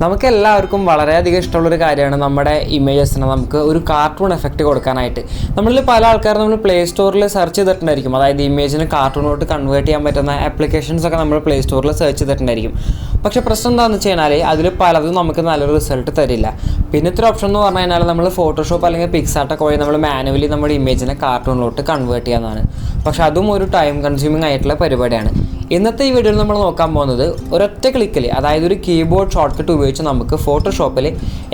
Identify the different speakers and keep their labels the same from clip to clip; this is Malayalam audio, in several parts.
Speaker 1: നമുക്ക് എല്ലാവർക്കും വളരെയധികം ഇഷ്ടമുള്ളൊരു കാര്യമാണ് നമ്മുടെ ഇമേജസിനെ നമുക്ക് ഒരു കാർട്ടൂൺ എഫക്റ്റ് കൊടുക്കാനായിട്ട്. നമ്മളിൽ പല ആൾക്കാരും നമ്മൾ പ്ലേ സ്റ്റോറിൽ സെർച്ച് ചെയ്തിട്ടുണ്ടായിരിക്കും. അതായത് ഇമേജിന് കാർട്ടൂണോട്ട് കൺവേർട്ട് ചെയ്യാൻ പറ്റുന്ന ആപ്ലിക്കേഷൻസ് ഒക്കെ നമ്മൾ പ്ലേ സ്റ്റോറിൽ സെർച്ച് ചെയ്തിട്ടുണ്ടായിരിക്കും. പക്ഷേ പ്രശ്നം എന്താണെന്ന് വെച്ച് കഴിഞ്ഞാൽ അതിൽ പലതും നമുക്ക് നല്ലൊരു റിസൾട്ട് തരില്ല. പിന്നെ ഇത്ര ഓപ്ഷൻ എന്ന് പറഞ്ഞു കഴിഞ്ഞാൽ നമ്മൾ ഫോട്ടോഷോപ്പ് അല്ലെങ്കിൽ പിക്സാർട്ടൊക്കെ വഴി നമ്മൾ മാനുവലി നമ്മുടെ ഇമേജിനെ കാർട്ടൂണിലോട്ട് കൺവേർട്ട് ചെയ്യാവുന്നതാണ്. പക്ഷേ അതും ഒരു ടൈം കൺസ്യൂമിംഗ് ആയിട്ടുള്ള പരിപാടിയാണ്. ഇന്നത്തെ ഈ വീഡിയോയിൽ നമ്മൾ നോക്കാൻ പോകുന്നത് ഒരൊറ്റ ക്ലിക്കിൽ, അതായത് ഒരു കീബോർഡ് ഷോർട്ട് കട്ട് ഉപയോഗിച്ച് നമുക്ക് ഫോട്ടോഷോപ്പിൽ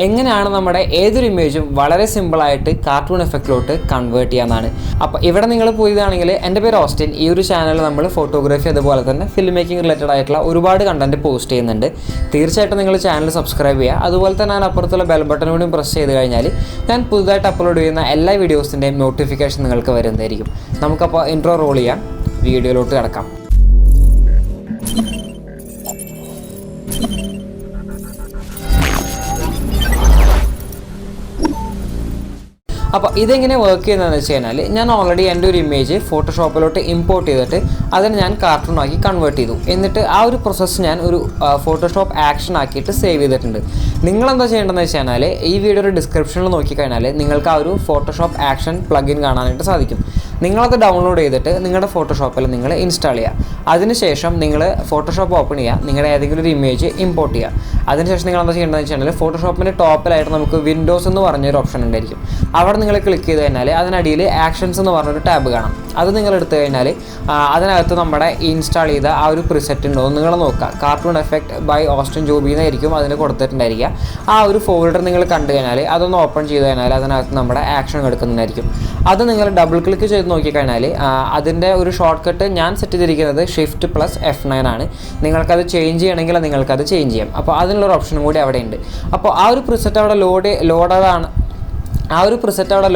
Speaker 1: എങ്ങനെയാണ് നമ്മുടെ ഏതൊരു ഇമേജും വളരെ സിമ്പിളായിട്ട് കാർട്ടൂൺ എഫക്റ്റിലോട്ട് കൺവേർട്ട് ചെയ്യാമെന്നാണ്. അപ്പോൾ ഇവിടെ നിങ്ങൾ പോയതാണെങ്കിൽ, എൻ്റെ പേര് ഓസ്റ്റിൻ. ഈ ഒരു ചാനലിൽ നമ്മൾ ഫോട്ടോഗ്രാഫി അതുപോലെ തന്നെ ഫിലിം മേക്കിംഗ് റിലേറ്റഡ് ആയിട്ടുള്ള ഒരുപാട് കണ്ടൻറ്റ് പോസ്റ്റ് ചെയ്യുന്നുണ്ട്. തീർച്ചയായിട്ടും നിങ്ങൾ ചാനൽ സബ്സ്ക്രൈബ് ചെയ്യുക. അതുപോലെ തന്നെ ഞാൻ അപ്പുറത്തുള്ള ബെൽ ബട്ടൺ കൂടി പ്രസ് ചെയ്ത് കഴിഞ്ഞാൽ ഞാൻ പുതുതായിട്ട് അപ്ലോഡ് ചെയ്യുന്ന എല്ലാ വീഡിയോസിൻ്റെയും നോട്ടിഫിക്കേഷൻ നിങ്ങൾക്ക് വരുന്നതായിരിക്കും. നമുക്കപ്പോൾ ഇൻട്രോ റോൾ ചെയ്യാം, വീഡിയോയിലോട്ട് കിടക്കാം. അപ്പോൾ ഇതെങ്ങനെ വർക്ക് ചെയ്യുന്നതെന്ന് വെച്ച് കഴിഞ്ഞാൽ, ഞാൻ ഓൾറെഡി എൻ്റെ ഒരു ഇമേജ് ഫോട്ടോഷോപ്പിലോട്ട് ഇമ്പോർട്ട് ചെയ്തിട്ട് അതിന് ഞാൻ കാർട്ടൂണാക്കി കൺവേർട്ട് ചെയ്തു. എന്നിട്ട് ആ ഒരു പ്രോസസ്സ് ഞാൻ ഒരു ഫോട്ടോഷോപ്പ് ആക്ഷൻ ആക്കിയിട്ട് സേവ് ചെയ്തിട്ടുണ്ട്. നിങ്ങളെന്താ ചെയ്യേണ്ടതെന്ന് വെച്ച് കഴിഞ്ഞാൽ, ഈ വീഡിയോയുടെ ഡിസ്ക്രിപ്ഷനിൽ നോക്കിക്കഴിഞ്ഞാൽ നിങ്ങൾക്ക് ആ ഒരു ഫോട്ടോഷോപ്പ് ആക്ഷൻ പ്ലഗിൻ കാണാനായിട്ട് സാധിക്കും. നിങ്ങളത് ഡൗൺലോഡ് ചെയ്തിട്ട് നിങ്ങളുടെ ഫോട്ടോഷോപ്പിൽ നിങ്ങൾ ഇൻസ്റ്റാൾ ചെയ്യുക. അതിനുശേഷം നിങ്ങൾ ഫോട്ടോഷോപ്പ് ഓപ്പൺ ചെയ്യുക, നിങ്ങളുടെ ഏതെങ്കിലും ഒരു ഇമേജ് ഇമ്പോർട്ട് ചെയ്യുക. അതിനുശേഷം നിങ്ങൾ എന്താ ചെയ്യേണ്ടതെന്ന് വെച്ച് കഴിഞ്ഞാൽ, ഫോട്ടോഷോപ്പിൻ്റെ ടോപ്പിലായിട്ട് നമുക്ക് വിൻഡോസ് എന്ന് പറഞ്ഞൊരു ഓപ്ഷൻ ഉണ്ടായിരിക്കും. അവിടെ നിങ്ങൾ ക്ലിക്ക് ചെയ്ത് കഴിഞ്ഞാൽ അതിനടിയിൽ ആക്ഷൻസ് എന്ന് പറഞ്ഞൊരു ടാബ് കാണാം. അത് നിങ്ങൾ എടുത്തു കഴിഞ്ഞാൽ അതിനകത്ത് നമ്മുടെ ഇൻസ്റ്റാൾ ചെയ്ത ആ ഒരു പ്രിസെറ്റ് ഉണ്ടോ നിങ്ങൾ നോക്കുക. Cartoon effect by Austin Joby എന്നായിരിക്കും അതിന് കൊടുത്തിട്ടുണ്ടായിരിക്കുക. ആ ഒരു ഫോൾഡർ നിങ്ങൾ കണ്ടു കഴിഞ്ഞാൽ അതൊന്ന് ഓപ്പൺ ചെയ്ത് കഴിഞ്ഞാൽ അതിനകത്ത് നമ്മുടെ ആക്ഷൻ എടുക്കുന്നതായിരിക്കും. അത് നിങ്ങൾ ഡബിൾ ക്ലിക്ക് ചെയ്ത് നോക്കിക്കഴിഞ്ഞാൽ അതിൻ്റെ ഒരു ഷോർട്ട് കട്ട് ഞാൻ സെറ്റ് ചെയ്തിരിക്കുന്നത് Shift+F9 ആണ്. നിങ്ങൾക്കത് ചേഞ്ച് ചെയ്യണമെങ്കിൽ നിങ്ങൾക്കത് ചേഞ്ച് ചെയ്യാം. അപ്പോൾ അതിനുള്ളൊരു ഓപ്ഷനും കൂടി അവിടെ ഉണ്ട്. അപ്പോൾ ആ ഒരു പ്രിസെറ്റ് അവിടെ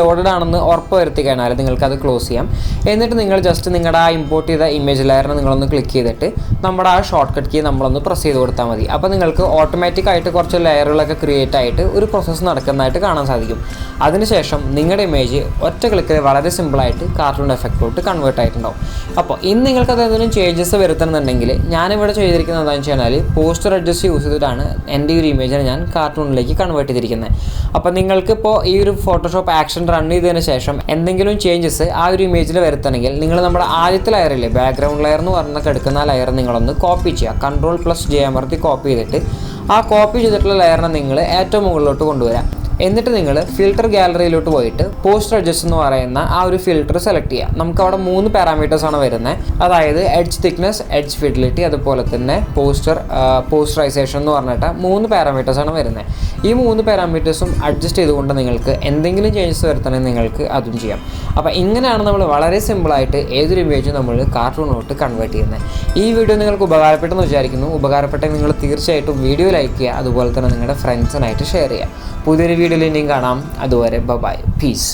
Speaker 1: ലോഡഡ് ആണെന്ന് ഉറപ്പ് വരുത്തി കഴിഞ്ഞാൽ നിങ്ങൾക്കത് ക്ലോസ് ചെയ്യാം. എന്നിട്ട് നിങ്ങൾ ജസ്റ്റ് നിങ്ങളുടെ ആ ഇമ്പോർട്ട് ചെയ്ത ഇമേജ് ലെയറിനെ നിങ്ങളൊന്ന് ക്ലിക്ക് ചെയ്തിട്ട് നമ്മുടെ ആ ഷോർട്ട് കട്ട് കീ നമ്മളൊന്ന് പ്രസ് ചെയ്ത് കൊടുത്താൽ മതി. അപ്പോൾ നിങ്ങൾക്ക് ഓട്ടോമാറ്റിക്കായിട്ട് കുറച്ച് ലെയറുകളൊക്കെ ക്രിയേറ്റ് ആയിട്ട് ഒരു പ്രോസസ്സ് നടക്കുന്നതായിട്ട് കാണാൻ സാധിക്കും. അതിനുശേഷം നിങ്ങളുടെ ഇമേജ് ഒറ്റ ക്ലിക്കിൽ വളരെ സിമ്പിളായിട്ട് കാർട്ടൂൺ എഫക്റ്റിലോട്ട് കൺവേർട്ട് ആയിട്ടുണ്ടാവും. അപ്പോൾ ഇന്ന് നിങ്ങൾക്കത് എന്തെങ്കിലും ചേഞ്ചസ് വരുത്തണമെന്നുണ്ടെങ്കിൽ ഞാനിവിടെ ചെയ്തിരിക്കുന്നത് എന്താണെന്ന് വെച്ച് കഴിഞ്ഞാൽ, പോസ്റ്റർ അഡ്ജസ്റ്റ് യൂസ് ചെയ്തിട്ടാണ് എൻ്റെ ഈ ഒരു ഇമേജിനെ ഞാൻ കാർട്ടൂണിലേക്ക് കൺവേർട്ട് ചെയ്തിരിക്കുന്നത്. അപ്പോൾ നിങ്ങൾക്കിപ്പോൾ ഈ ഒരു ഫോട്ടോഷോപ്പ് ആക്ഷൻ റൺ ചെയ്തതിന് ശേഷം എന്തെങ്കിലും ചേഞ്ചസ് ആ ഒരു ഇമേജിൽ വരുത്തണമെങ്കിൽ നിങ്ങൾ നമ്മുടെ ആദ്യത്തെ ലെയറില്ലേ, ബാക്ക്ഗ്രൗണ്ട് ലെയർ എന്ന് പറഞ്ഞൊക്കെ എടുക്കുന്ന ആ ലെയർ നിങ്ങളൊന്ന് കോപ്പി ചെയ്യുക. Ctrl+J അമർത്തി കോപ്പി ചെയ്തിട്ട് ആ കോപ്പി ചെയ്തിട്ടുള്ള ലെയറിനെ നിങ്ങൾ ഏറ്റവും മുകളിലോട്ട് കൊണ്ടുവരാം. എന്നിട്ട് നിങ്ങൾ ഫിൽറ്റർ ഗാലറിയിലോട്ട് പോയിട്ട് പോസ്റ്റർ അഡ്ജസ്റ്റ് എന്ന് പറയുന്ന ആ ഒരു ഫിൽറ്റർ സെലക്ട് ചെയ്യുക. നമുക്കവിടെ 3 പാരാമീറ്റേഴ്സാണ് വരുന്നത്. അതായത് എഡ്ജ് തിക്നെസ്, എഡ്ജ് ഫിഡിലിറ്റി, അതുപോലെ തന്നെ പോസ്റ്ററൈസേഷൻ എന്ന് പറഞ്ഞിട്ട് 3 പാരാമീറ്റേഴ്സാണ് വരുന്നത്. ഈ 3 പാരാമീറ്റേഴ്സും അഡ്ജസ്റ്റ് ചെയ്തുകൊണ്ട് നിങ്ങൾക്ക് എന്തെങ്കിലും ചേഞ്ചസ് വരുത്തണമെങ്കിൽ നിങ്ങൾക്ക് അതും ചെയ്യാം. അപ്പോൾ ഇങ്ങനെയാണ് നമ്മൾ വളരെ സിമ്പിളായിട്ട് ഏതൊരു ഇമേജും നമ്മൾ കാർട്ടൂണിലോട്ട് കൺവേർട്ട് ചെയ്യുന്നത്. ഈ വീഡിയോ നിങ്ങൾക്ക് ഉപകാരപ്പെട്ടെന്ന് വിചാരിക്കുന്നു. ഉപകാരപ്പെട്ടെങ്കിൽ നിങ്ങൾ തീർച്ചയായിട്ടും വീഡിയോ ലൈക്ക് ചെയ്യുക, അതുപോലെ തന്നെ നിങ്ങളുടെ ഫ്രണ്ട്സിനായിട്ട് ഷെയർ ചെയ്യുക. പുതിയൊരു വീഡിയോയിൽ ഇനിയും കാണാം. അതുവരെ ബൈ, പീസ്.